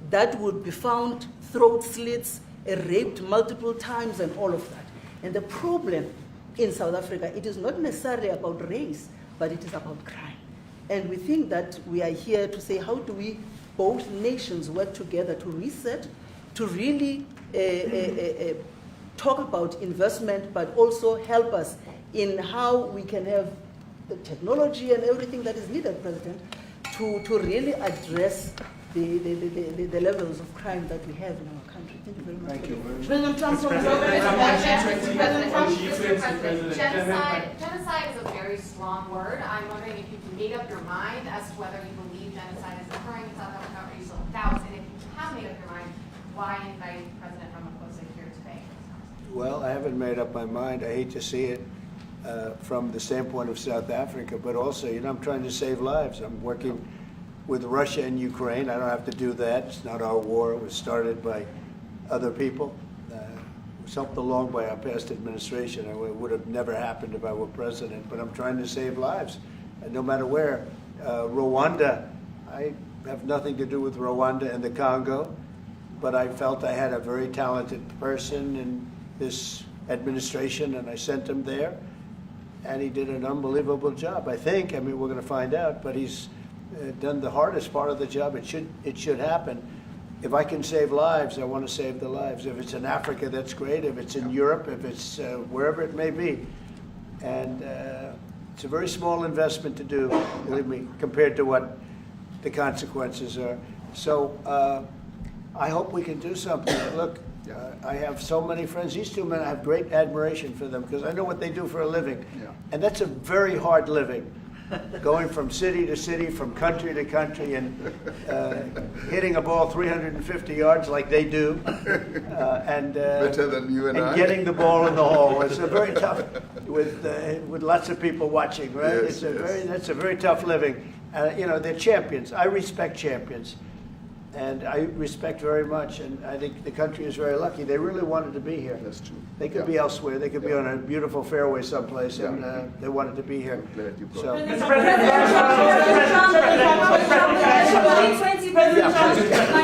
that would be found throat slits, raped multiple times, and all of that. And the problem in South Africa, it is not necessarily about race, but it is about crime. And we think that we are here to say, how do we, both nations, work together to reset, to really talk about investment, but also help us in how we can have the technology and everything that is needed, President, to really address the levels of crime that we have in our country. Thank you very much. Thank you very much. President Trump, Genocide is a very strong word. I'm wondering if you can make up your mind as to whether you believe genocide is occurring in South Africa, or you still have doubts, and if you have made up your mind, why invite President Ramaphosa here today? Well, I haven't made up my mind. I hate to see it from the standpoint of South Africa, but also, I'm trying to save lives. I'm working with Russia and Ukraine. I don't have to do that. It's not our war. It was started by other people. It was helped along by our past administration. It would have never happened if I were president, but I'm trying to save lives, and no matter where. Rwanda, I have nothing to do with Rwanda and the Congo, but I felt I had a very talented person in this administration, and I sent him there, and he did an unbelievable job, I think. I mean, we're going to find out, but he's done the hardest part of the job. It should happen. If I can save lives, I want to save the lives. If it's in Africa, that's great. If it's in Europe, if it's wherever it may be. And it's a very small investment to do, believe me, compared to what the consequences are. So I hope we can do something. Look, I have so many friends. These two men, I have great admiration for them because I know what they do for a living. Yeah. And that's a very hard living. Going from city to city, from country to country, and hitting a ball 350 yards like they do, and better than you and I. Getting the ball in the hole. It's a very tough, with lots of people watching, right? Yes, That's a very tough living. They're champions. I respect champions, and I respect very much. And I think the country is very lucky. They really wanted to be here. That's true. They could be elsewhere. They could be on a beautiful fairway someplace, and they wanted to be here. So. My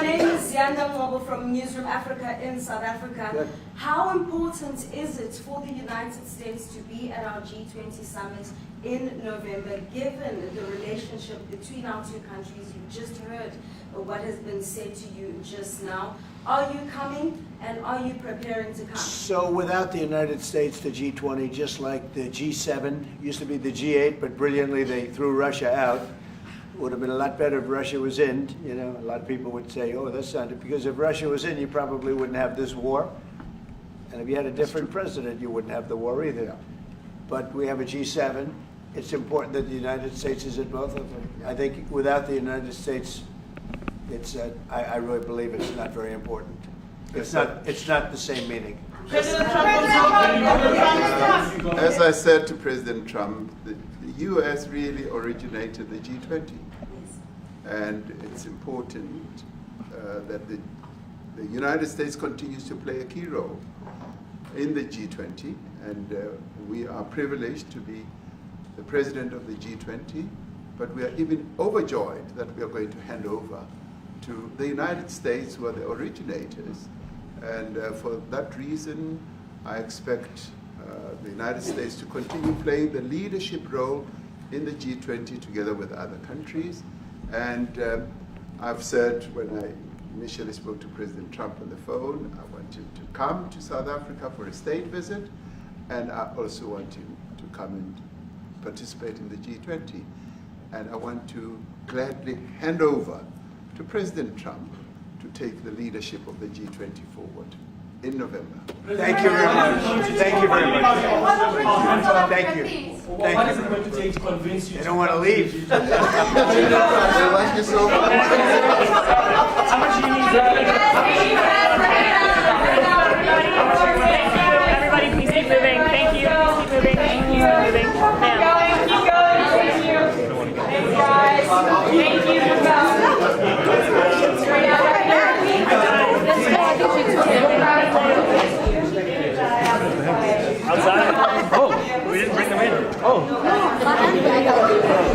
name is Yanda Mobile from Newsroom Africa in South Africa. Good. How important is it for the United States to be at our G20 summit in November, given the relationship between our two countries? You just heard what has been said to you just now. Are you coming, and are you preparing to come? So without the United States, the G20, just like the G7, used to be the G8, but brilliantly they threw Russia out. Would have been a lot better if Russia was in. A lot of people would say, oh, that's not it. Because if Russia was in, you probably wouldn't have this war. And if you had a different president, you wouldn't have the war either. But we have a G7. It's important that the United States is at both of them. I think without the United States, I really believe it's not very important. It's not the same meaning. As I said to President Trump, the U.S. really originated the G20. And it's important that the United States continues to play a key role in the G20. And we are privileged to be the president of the G20, but we are even overjoyed that we are going to hand over to the United States, who are the originators. And for that reason, I expect the United States to continue playing the leadership role in the G20 together with other countries. And I've said when I initially spoke to President Trump on the phone, I want him to come to South Africa for a state visit, and I also want him to come and participate in the G20. And I want to gladly hand over to President Trump to take the leadership of the G20 forward in November. Thank you very much. Thank you very much. Thank you. What is it going to take to convince you? They don't want to leave. They like you so much. How much do you need?